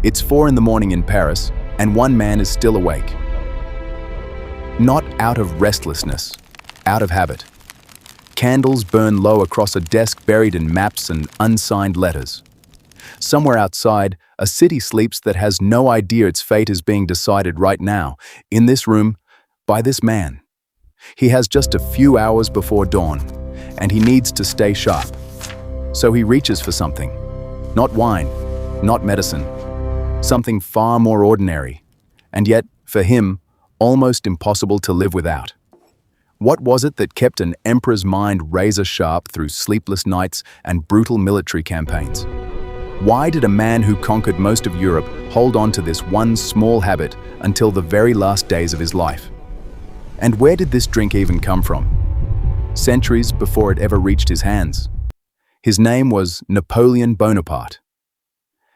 It's 4 in the morning in Paris, and one man is still awake. Not out of restlessness, out of habit. Candles burn low across a desk buried in maps and unsigned letters. Somewhere outside, a city sleeps that has no idea its fate is being decided right now, in this room, by this man. He has just a few hours before dawn, and he needs to stay sharp. So he reaches for something. Not wine, not medicine. Something far more ordinary, and yet, for him, almost impossible to live without. What was it that kept an emperor's mind razor-sharp through sleepless nights and brutal military campaigns? Why did a man who conquered most of Europe hold on to this one small habit until the very last days of his life? And where did this drink even come from? Centuries before it ever reached his hands. His name was Napoleon Bonaparte.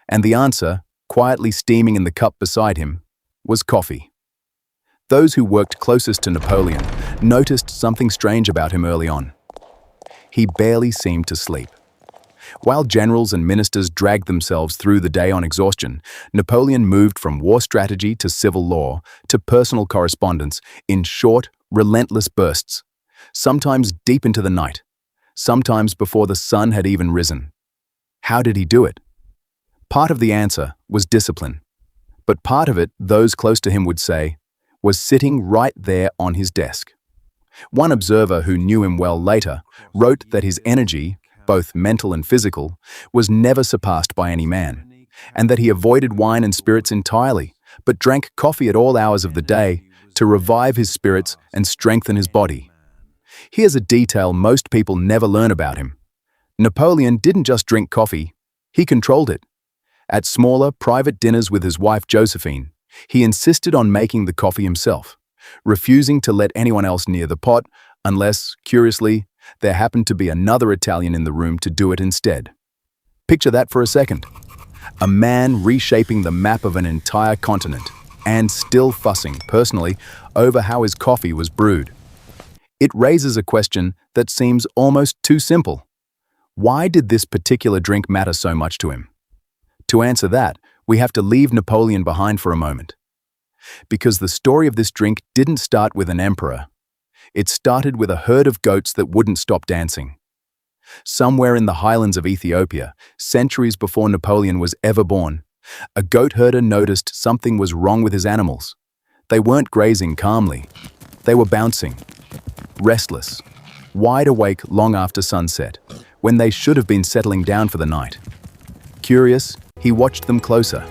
And the answer, quietly steaming in the cup beside him, was coffee. Those who worked closest to Napoleon noticed something strange about him early on. He barely seemed to sleep. While generals and ministers dragged themselves through the day on exhaustion, Napoleon moved from war strategy to civil law to personal correspondence in short, relentless bursts, sometimes deep into the night, sometimes before the sun had even risen. How did he do it? Part of the answer was discipline, but part of it, those close to him would say, was sitting right there on his desk. One observer who knew him well later wrote that his energy, both mental and physical, was never surpassed by any man, and that he avoided wine and spirits entirely, but drank coffee at all hours of the day to revive his spirits and strengthen his body. Here's a detail most people never learn about him. Napoleon didn't just drink coffee, he controlled it. At smaller, private dinners with his wife Josephine, he insisted on making the coffee himself, refusing to let anyone else near the pot unless, curiously, there happened to be another Italian in the room to do it instead. Picture that for a second. A man reshaping the map of an entire continent and still fussing, personally, over how his coffee was brewed. It raises a question that seems almost too simple. Why did this particular drink matter so much to him? To answer that, we have to leave Napoleon behind for a moment. Because the story of this drink didn't start with an emperor. It started with a herd of goats that wouldn't stop dancing. Somewhere in the highlands of Ethiopia, centuries before Napoleon was ever born, a goat herder noticed something was wrong with his animals. They weren't grazing calmly. They were bouncing, restless, wide awake long after sunset, when they should have been settling down for the night. Curious, he watched them closer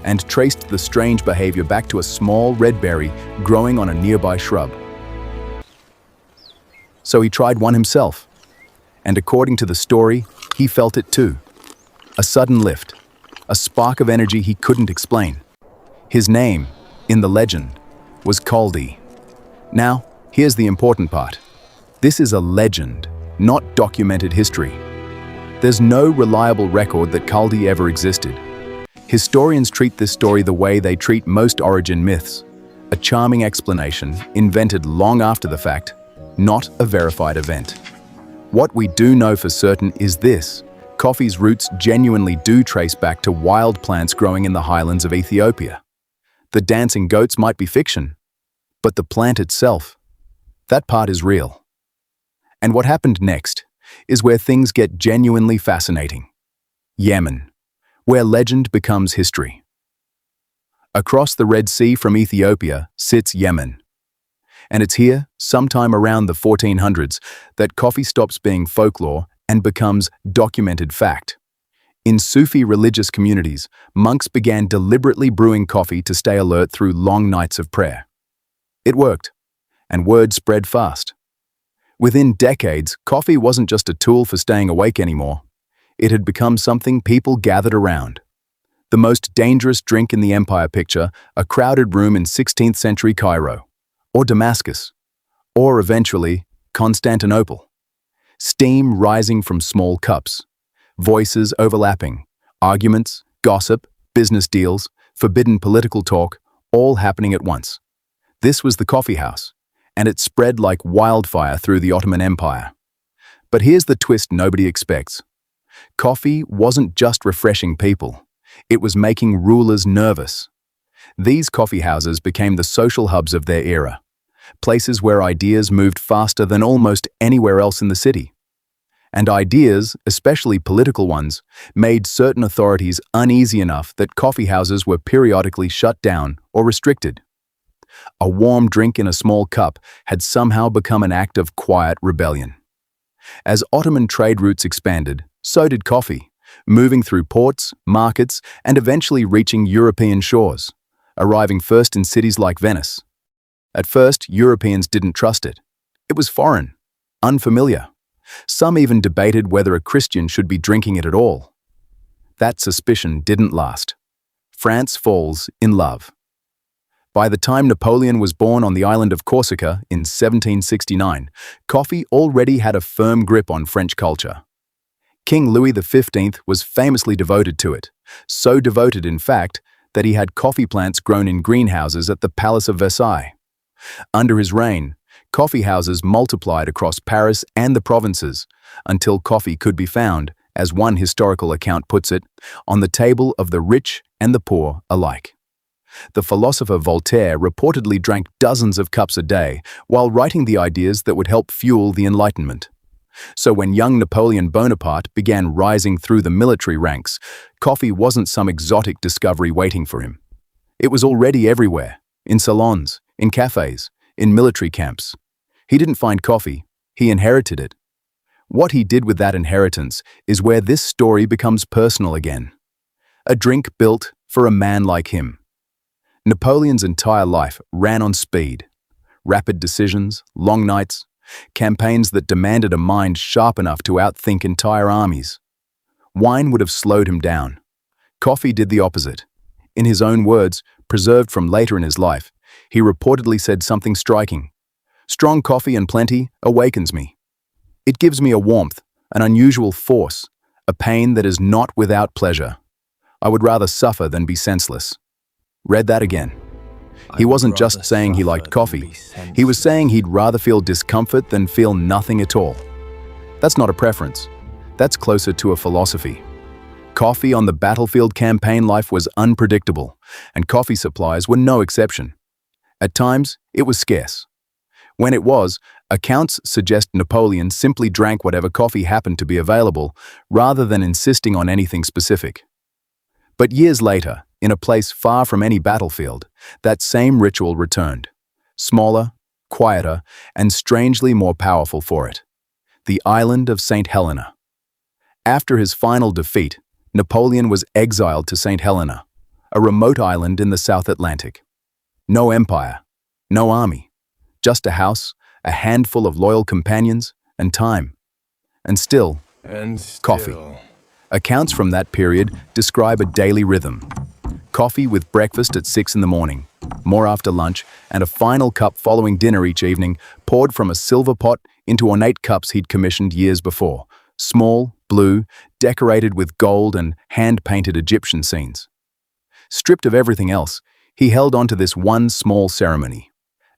and traced the strange behavior back to a small red berry growing on a nearby shrub. So he tried one himself, and according to the story, he felt it too. A sudden lift, a spark of energy he couldn't explain. His name, in the legend, was Kaldi. Now, here's the important part. This is a legend, not documented history. There's no reliable record that Kaldi ever existed. Historians treat this story the way they treat most origin myths, a charming explanation invented long after the fact, not a verified event. What we do know for certain is this: coffee's roots genuinely do trace back to wild plants growing in the highlands of Ethiopia. The dancing goats might be fiction, but the plant itself, that part is real. And what happened next is where things get genuinely fascinating. Yemen, where legend becomes history. Across the Red Sea from Ethiopia sits Yemen. And it's here, sometime around the 1400s, that coffee stops being folklore and becomes documented fact. In Sufi religious communities, monks began deliberately brewing coffee to stay alert through long nights of prayer. It worked, and word spread fast. Within decades, coffee wasn't just a tool for staying awake anymore. It had become something people gathered around. The most dangerous drink in the empire, picture a crowded room in 16th century Cairo, or Damascus, or eventually Constantinople. Steam rising from small cups, voices overlapping, arguments, gossip, business deals, forbidden political talk, all happening at once. This was the coffee house, and it spread like wildfire through the Ottoman Empire. But here's the twist nobody expects. Coffee wasn't just refreshing people. It was making rulers nervous. These coffee houses became the social hubs of their era, places where ideas moved faster than almost anywhere else in the city. And ideas, especially political ones, made certain authorities uneasy enough that coffee houses were periodically shut down or restricted. A warm drink in a small cup had somehow become an act of quiet rebellion. As Ottoman trade routes expanded, so did coffee, moving through ports, markets, and eventually reaching European shores, arriving first in cities like Venice. At first, Europeans didn't trust it. It was foreign, unfamiliar. Some even debated whether a Christian should be drinking it at all. That suspicion didn't last. France falls in love. By the time Napoleon was born on the island of Corsica in 1769, coffee already had a firm grip on French culture. King Louis XV was famously devoted to it, so devoted, in fact, that he had coffee plants grown in greenhouses at the Palace of Versailles. Under his reign, coffee houses multiplied across Paris and the provinces until coffee could be found, as one historical account puts it, on the table of the rich and the poor alike. The philosopher Voltaire reportedly drank dozens of cups a day while writing the ideas that would help fuel the Enlightenment. So when young Napoleon Bonaparte began rising through the military ranks, coffee wasn't some exotic discovery waiting for him. It was already everywhere, in salons, in cafes, in military camps. He didn't find coffee, he inherited it. What he did with that inheritance is where this story becomes personal again. A drink built for a man like him. Napoleon's entire life ran on speed. Rapid decisions, long nights, campaigns that demanded a mind sharp enough to outthink entire armies. Wine would have slowed him down. Coffee did the opposite. In his own words, preserved from later in his life, he reportedly said something striking. "Strong coffee and plenty awakens me. It gives me a warmth, an unusual force, a pain that is not without pleasure. I would rather suffer than be senseless." Read that again. He wasn't just saying he liked coffee. He was saying he'd rather feel discomfort than feel nothing at all. That's not a preference. That's closer to a philosophy. Coffee on the battlefield campaign life was unpredictable, and coffee supplies were no exception. At times, it was scarce. When it was, accounts suggest Napoleon simply drank whatever coffee happened to be available, rather than insisting on anything specific. But years later, in a place far from any battlefield, that same ritual returned. Smaller, quieter, and strangely more powerful for it. The island of St. Helena. After his final defeat, Napoleon was exiled to St. Helena, a remote island in the South Atlantic. No empire, no army, just a house, a handful of loyal companions, and time. And still, coffee. Accounts from that period describe a daily rhythm. Coffee with breakfast at 6 in the morning, more after lunch, and a final cup following dinner each evening, poured from a silver pot into ornate cups he'd commissioned years before, small, blue, decorated with gold and hand-painted Egyptian scenes. Stripped of everything else, he held on to this one small ceremony.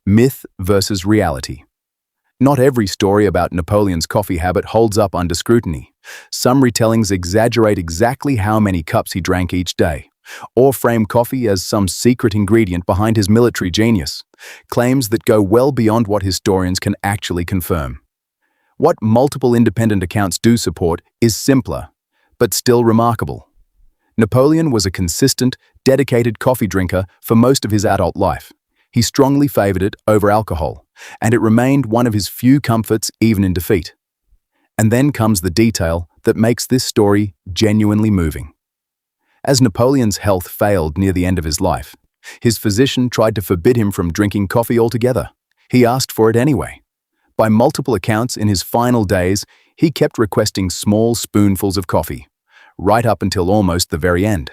Myth versus reality. Not every story about Napoleon's coffee habit holds up under scrutiny. Some retellings exaggerate exactly how many cups he drank each day, or frame coffee as some secret ingredient behind his military genius, claims that go well beyond what historians can actually confirm. What multiple independent accounts do support is simpler, but still remarkable. Napoleon was a consistent, dedicated coffee drinker for most of his adult life. He strongly favored it over alcohol, and it remained one of his few comforts even in defeat. And then comes the detail that makes this story genuinely moving. As Napoleon's health failed near the end of his life, his physician tried to forbid him from drinking coffee altogether. He asked for it anyway. By multiple accounts in his final days, he kept requesting small spoonfuls of coffee, right up until almost the very end.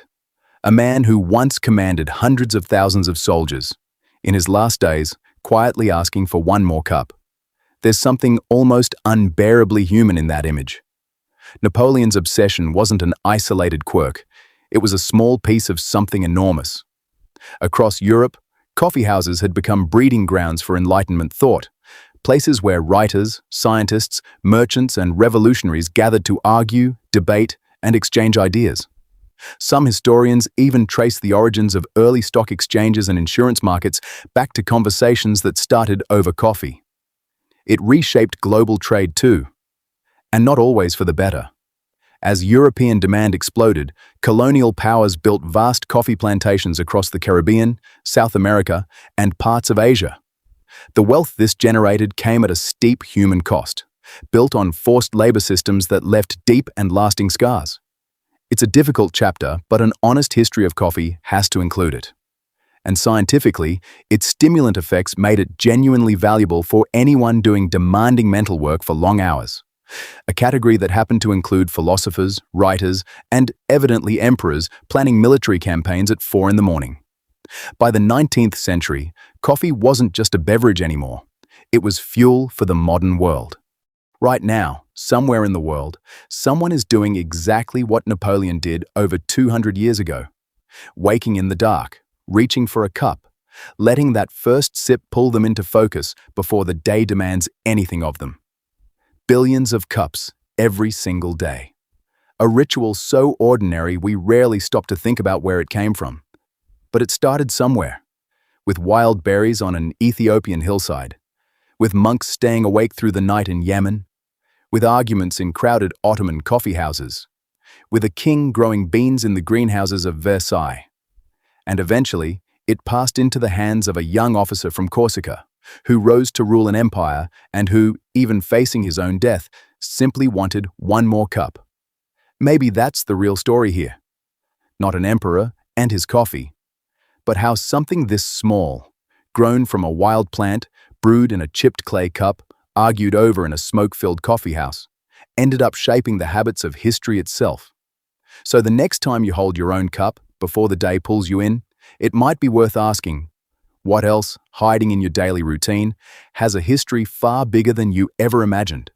A man who once commanded hundreds of thousands of soldiers, in his last days, quietly asking for one more cup. There's something almost unbearably human in that image. Napoleon's obsession wasn't an isolated quirk. It was a small piece of something enormous. Across Europe, coffee houses had become breeding grounds for Enlightenment thought, places where writers, scientists, merchants, and revolutionaries gathered to argue, debate, and exchange ideas. Some historians even trace the origins of early stock exchanges and insurance markets back to conversations that started over coffee. It reshaped global trade too, and not always for the better. As European demand exploded, colonial powers built vast coffee plantations across the Caribbean, South America, and parts of Asia. The wealth this generated came at a steep human cost, built on forced labor systems that left deep and lasting scars. It's a difficult chapter, but an honest history of coffee has to include it. And scientifically, its stimulant effects made it genuinely valuable for anyone doing demanding mental work for long hours. A category that happened to include philosophers, writers, and evidently emperors planning military campaigns at 4 in the morning. By the 19th century, coffee wasn't just a beverage anymore. It was fuel for the modern world. Right now, somewhere in the world, someone is doing exactly what Napoleon did over 200 years ago. Waking in the dark, reaching for a cup, letting that first sip pull them into focus before the day demands anything of them. Billions of cups every single day. A ritual so ordinary we rarely stop to think about where it came from. But it started somewhere, with wild berries on an Ethiopian hillside, with monks staying awake through the night in Yemen, with arguments in crowded Ottoman coffee houses, with a king growing beans in the greenhouses of Versailles. And eventually, it passed into the hands of a young officer from Corsica, who rose to rule an empire and who, even facing his own death, simply wanted one more cup. Maybe that's the real story here. Not an emperor and his coffee, but how something this small, grown from a wild plant, brewed in a chipped clay cup, argued over in a smoke-filled coffee house, ended up shaping the habits of history itself. So the next time you hold your own cup before the day pulls you in, it might be worth asking, what else, hiding in your daily routine, has a history far bigger than you ever imagined?